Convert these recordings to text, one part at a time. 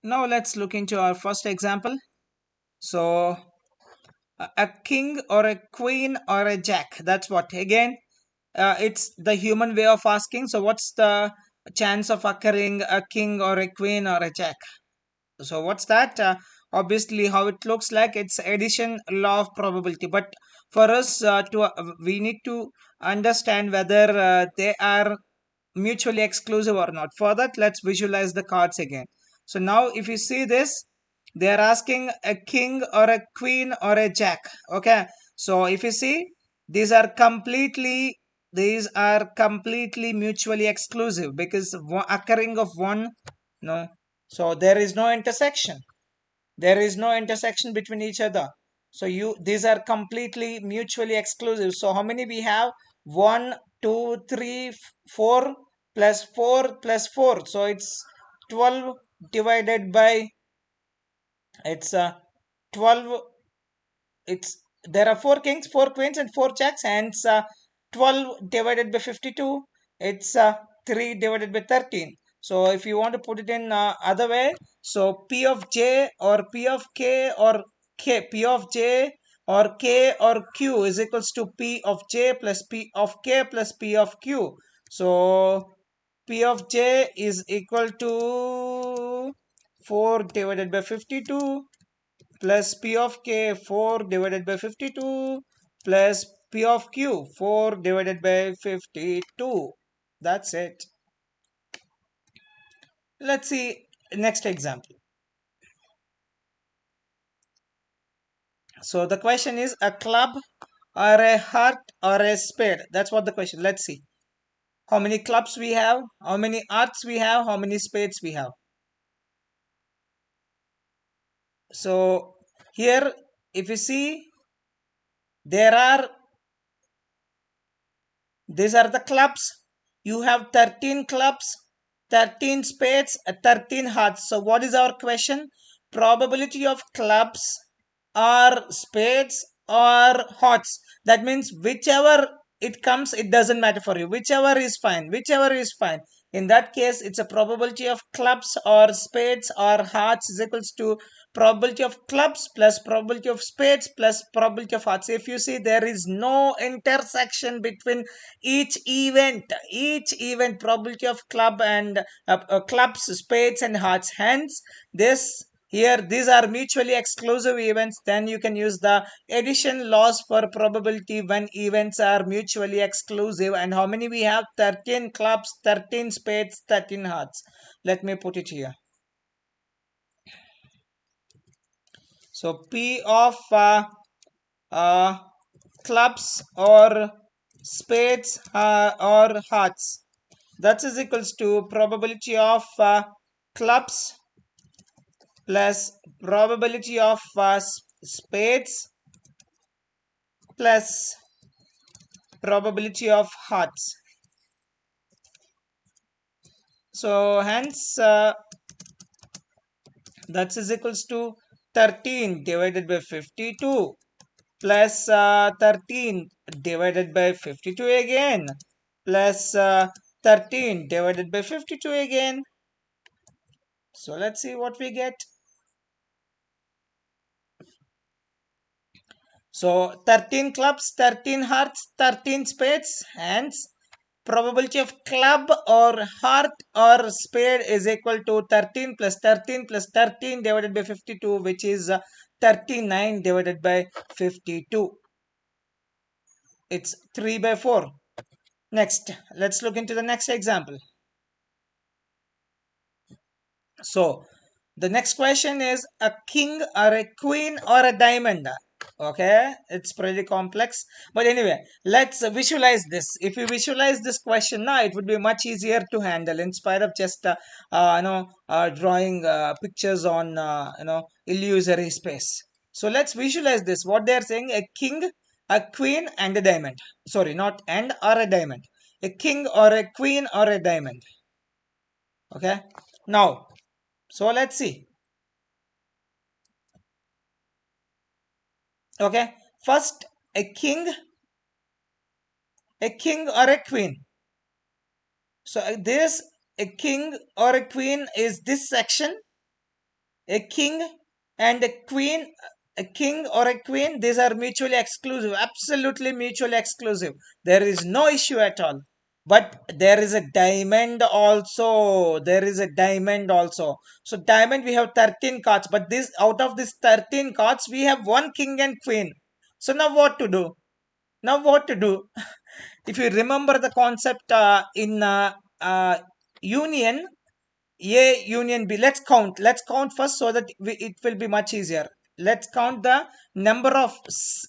Now let's look into our first example. So a king or a queen or a jack. That's what. Again, it's the human way of asking. So what's the chance of occurring a king or a queen or a jack? So what's that? Obviously, how it looks like, it's addition law of probability. But for us we need to understand whether they are mutually exclusive or not. For that, let's visualize the cards again. So now if you see this, they are asking a king or a queen or a jack. Okay, so if you see, these are completely mutually exclusive, because occurring of one, no, so there is no intersection between each other. So these are completely mutually exclusive. So how many we have? 1 2 3 4 plus 4 plus 4, so it's 12 divided by, it's 12. It's There are four kings, four queens, and four jacks, and it's 12 divided by 52. It's 3 divided by 13. So if you want to put it in other way, so p of j or p of k or p of j or k or q is equals to p of j plus p of k plus p of q. So p of j is equal to 4 divided by 52 plus p of k 4 divided by 52 plus p of q 4 divided by 52. That's it. Let's see next example. So the question is a club or a heart or a spade. That's what the question. Let's see how many clubs we have, how many hearts we have, how many spades we have. So here, if you see, there are these are the clubs. You have 13 clubs, 13 spades, 13 hearts. So what is our question? Probability of clubs or spades or hearts. That means whichever it comes, it doesn't matter for you. Whichever is fine. Whichever is fine. In that case, it's a probability of clubs or spades or hearts is equals to probability of clubs plus probability of spades plus probability of hearts. If you see, there is no intersection between each event probability of club and clubs, spades, and hearts. Hence, these are mutually exclusive events. Then you can use the addition laws for probability when events are mutually exclusive. And how many we have? 13 clubs, 13 spades, 13 hearts. Let me put it here. So p of uh, clubs or spades or hearts, that is equals to probability of clubs plus probability of spades plus probability of hearts. So hence that is equals to 13 divided by 52 plus 13 divided by 52 again plus 13 divided by 52 again. So let's see what we get. So 13 clubs, 13 hearts, 13 spades, hence probability of club or heart or spade is equal to 13 plus 13 plus 13 divided by 52, which is 39 divided by 52. It's 3 by 4. Next, let's look into the next example. So the next question is a king or a queen or a diamond. Okay, it's pretty complex, but anyway, let's visualize this. If you visualize this question now, it would be much easier to handle in spite of just drawing pictures on illusory space. So let's visualize this. What they're saying: a king, a queen, and a diamond. Sorry, not and or a diamond. A king or a queen or a diamond. Okay, now, so let's see. Okay, first a king or a queen. So this a king or a queen is this section. A king and a king or a queen, these are mutually exclusive, absolutely mutually exclusive. There is no issue at all. But there is a diamond also. There is a diamond also. So diamond, we have 13 cards, but this out of this 13 cards, we have one king and queen. So now what to do? Now what to do? If you remember the concept in union, A union B. Let's count. Let's count first so that it will be much easier. Let's count the number of.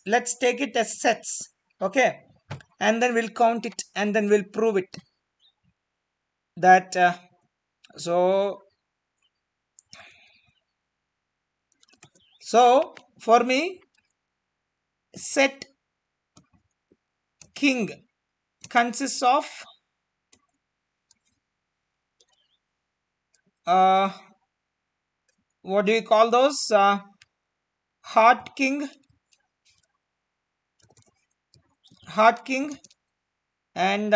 Let's take it as sets. Okay, and then we'll count it and then we'll prove it. That so so for me, set king consists of uh what do you call those heart king, heart king, and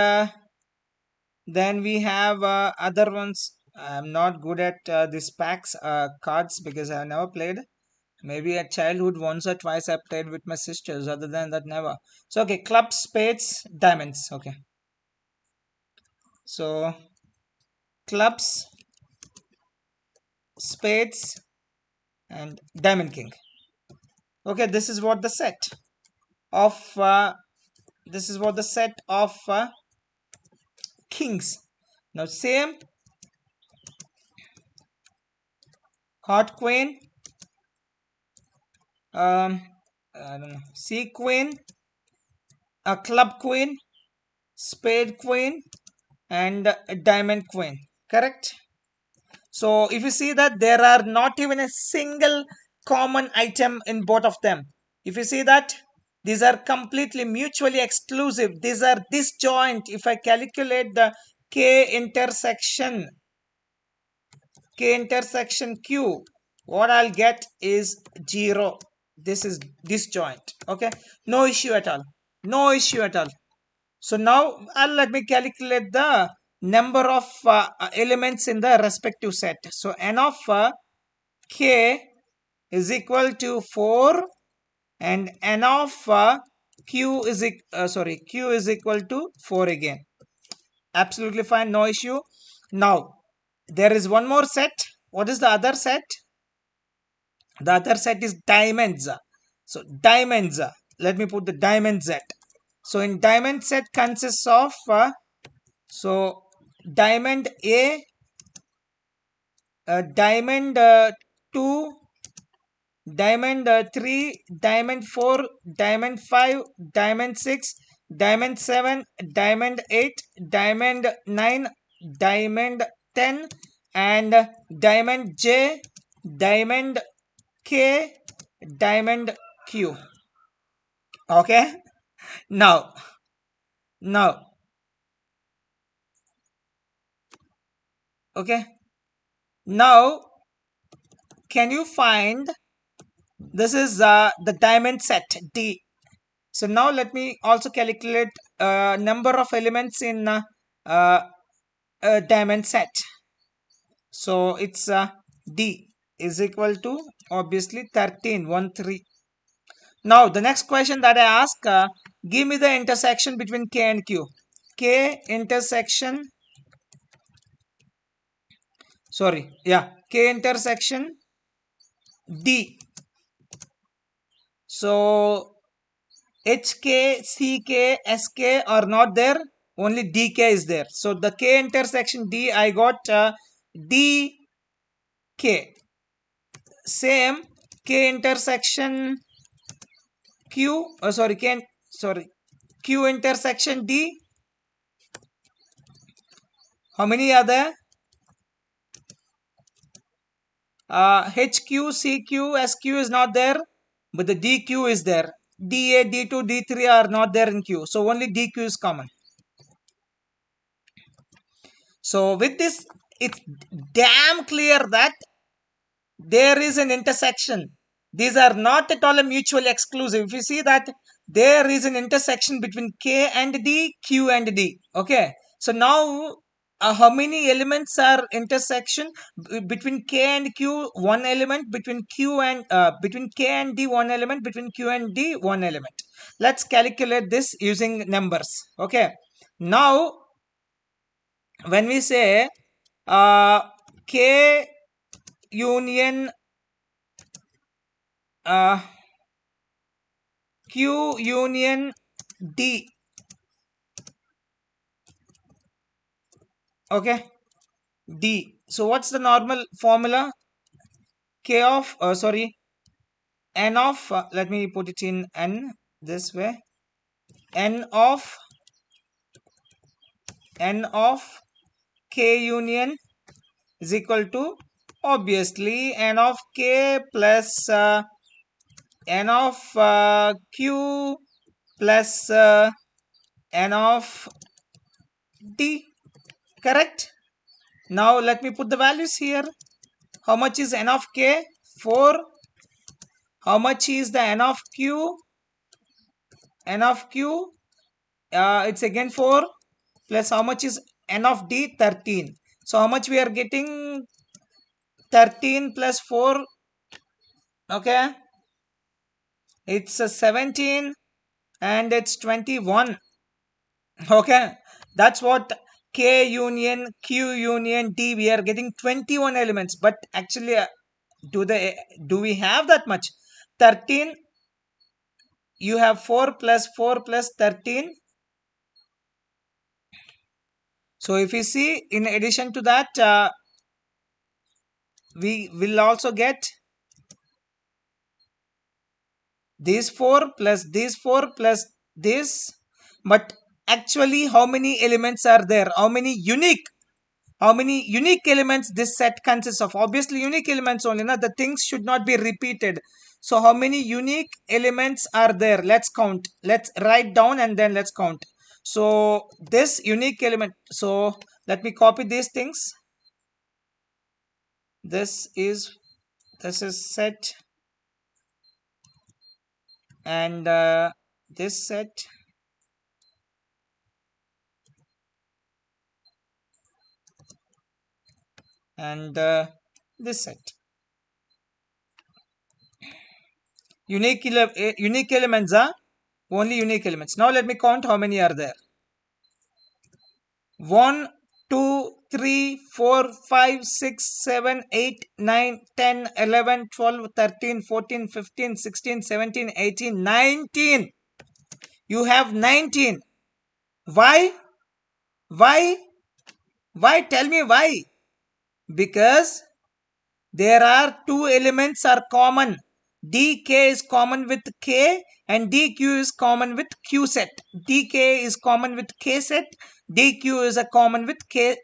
then we have other ones. I'm not good at these packs cards because I've never played. Maybe at childhood once or twice I played with my sisters. Other than that, never. So okay, clubs, spades, diamonds. Okay, so clubs, spades, and diamond king. Okay, this is what the set of kings. Now same heart queen, um, I don't know, C queen, a club queen, spade queen, and a diamond queen. Correct. So if you see that there are not even a single common item in both of them. If you see that these are completely mutually exclusive. These are disjoint. If I calculate the k intersection q, what I'll get is 0. This is disjoint. Okay, no issue at all. No issue at all. So now let me calculate the number of elements in the respective set. So n of k is equal to 4 and n of q is equal to 4 again. Absolutely fine, no issue. Now there is one more set. What is the other set? The other set is diamonds. So diamonds, let me put the diamond set. So in diamond set consists of so diamond A, diamond 2, diamond 3, diamond 4, diamond 5, diamond 6, diamond 7, diamond 8, diamond 9, diamond 10, and diamond J, diamond K, diamond Q. Okay, now okay, now can you find, this is the diamond set D. So now let me also calculate number of elements in uh, a diamond set. So it's D is equal to obviously 13, 1, 3. Now the next question that I ask, give me the intersection between K and Q. K intersection, K intersection D. So HK, CK, SK are not there. Only DK is there. So the K intersection D, I got DK. Same K intersection Q. Q intersection D. How many are there? HQ, CQ, SQ is not there, but the DQ is there. DA, D2, D3 are not there in Q. So only DQ is common. So with this, it's damn clear that there is an intersection. These are not at all mutually exclusive. If you see that there is an intersection between K and D, Q and D. Okay. So now how many elements are intersection between K and Q? One element. Between between K and D, one element. Between Q and D, one element. Let's calculate this using numbers. Okay. Now when we say uh, K union uh, Q union D. Okay, D. So what's the normal formula? K of sorry, N of let me put it in N this way. N of K union is equal to obviously N of K plus N of Q plus N of D. Correct? Now let me put the values here. How much is N of K? 4. How much is the N of Q? N of Q, it's again 4 plus how much is N of D? 13. So how much we are getting? 13 plus 4. Okay. It's 17 and it's 21. Okay. That's what K union, Q union, D, we are getting 21 elements. But actually, do we have that much? 13, you have 4 plus 13. So if you see, in addition to that, we will also get these 4 plus these 4 plus this. But actually, how many elements are there? How many unique elements this set consists of? Obviously, unique elements only. Now, the things should not be repeated. So how many unique elements are there? Let's count. Let's write down and then let's count. So this unique element. So let me copy these things. This is set, and this set, and this set. Unique elements are only unique elements. Now let me count how many are there. 1, 2, 3, 4, 5, 6, 7, 8, 9, 10, 11, 12, 13, 14, 15, 16, 17, 18, 19. You have 19. Why? Why? Why? Tell me why. Because there are two elements are common. dk is common with k and dq is common with q set. dk is common with k set. dq is a common with k.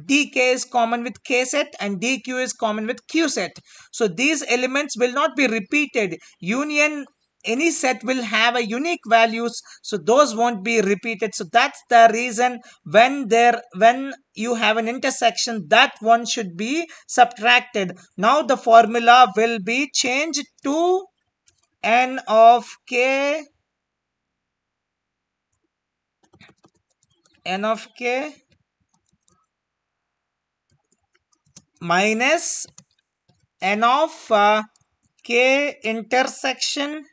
dk is common with k set and dq is common with q set. So these elements will not be repeated. Union any set will have a unique values, so those won't be repeated. So that's the reason when you have an intersection, that one should be subtracted. Now the formula will be changed to n of k minus n of k intersection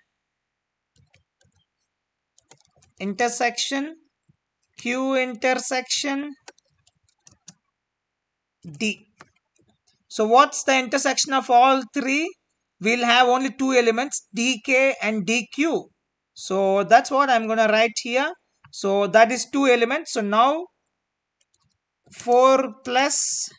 q intersection d. So what's the intersection of all three? We'll have only two elements, dk and dq. So that's what I'm going to write here. So that is two elements. So now 4 plus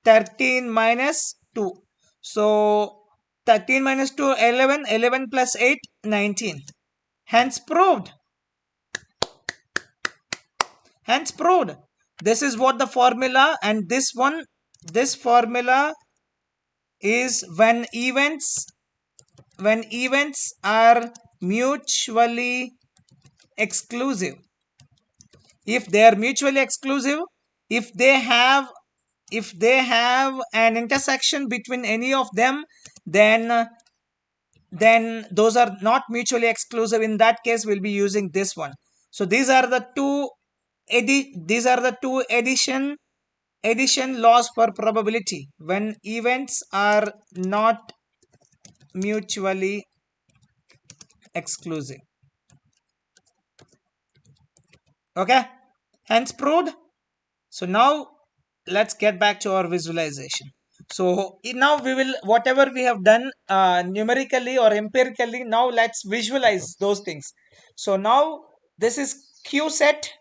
13 minus 2. So 13 minus 2, 11. 11 plus 8, 19. Hence proved. Hence proved. This is what the formula, and this formula is when events are mutually exclusive. If they are mutually exclusive, if they have if they have an intersection between any of them, then those are not mutually exclusive. In that case, we'll be using this one. So these are the two addition laws for probability when events are not mutually exclusive. Okay, hence proved. So now let's get back to our visualization. So now we will, whatever we have done numerically or empirically, now let's visualize those things. So now this is Q set.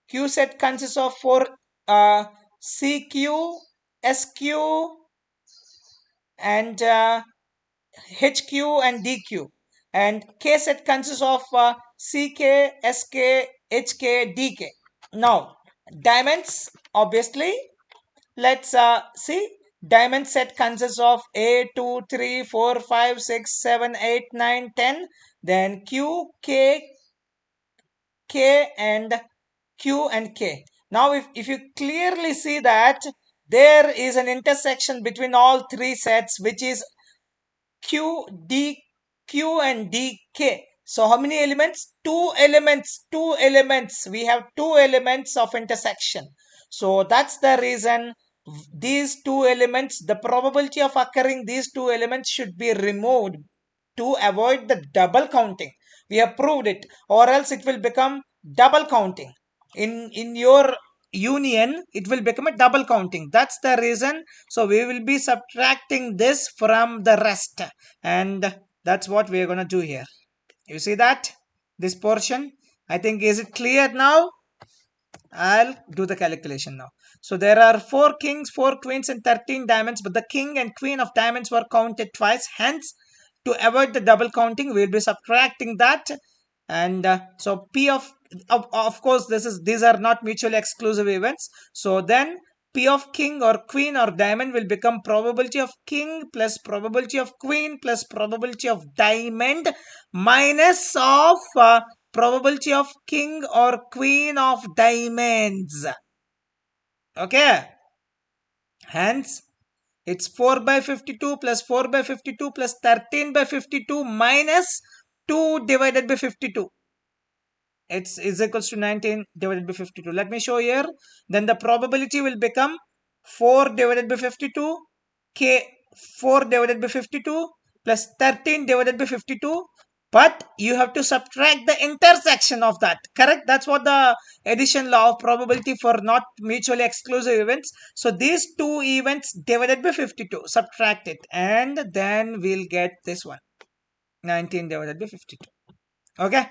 Q set consists of four CQ, SQ, and HQ and DQ. And K set consists of CK, SK, HK, DK. Now, diamonds, obviously, let's see. Diamond set consists of A, 2, 3, 4, 5, 6, 7, 8, 9, 10. Then Q, K, K, and Q and K. Now, if you clearly see that there is an intersection between all three sets, which is Q, D, Q and D, K. So how many elements? Two elements. Two elements. We have two elements of intersection. So that's the reason these two elements, the probability of occurring these two elements should be removed to avoid the double counting. We have proved it, or else it will become double counting. In your union, it will become a double counting. That's the reason. So we will be subtracting this from the rest, and that's what we are going to do here. You see that this portion, I think, is it clear now? I'll do the calculation now. So there are 4 kings, 4 queens, and 13 diamonds, but the king and queen of diamonds were counted twice. Hence, to avoid the double counting, we'll be subtracting that. And so P of course, these are not mutually exclusive events. So then P of king or queen or diamond will become probability of king plus probability of queen plus probability of diamond minus of probability of king or queen of diamonds. Okay, hence it's 4 by 52 plus 4 by 52 plus 13 by 52 minus 2 divided by 52. It's is equals to 19 divided by 52. Let me show here. Then the probability will become 4 divided by 52 k 4 divided by 52 plus 13 divided by 52, but you have to subtract the intersection of that. Correct? That's what the addition law of probability for not mutually exclusive events. So these two events divided by 52, subtract it, and then we'll get this one, 19 divided by 52. Okay,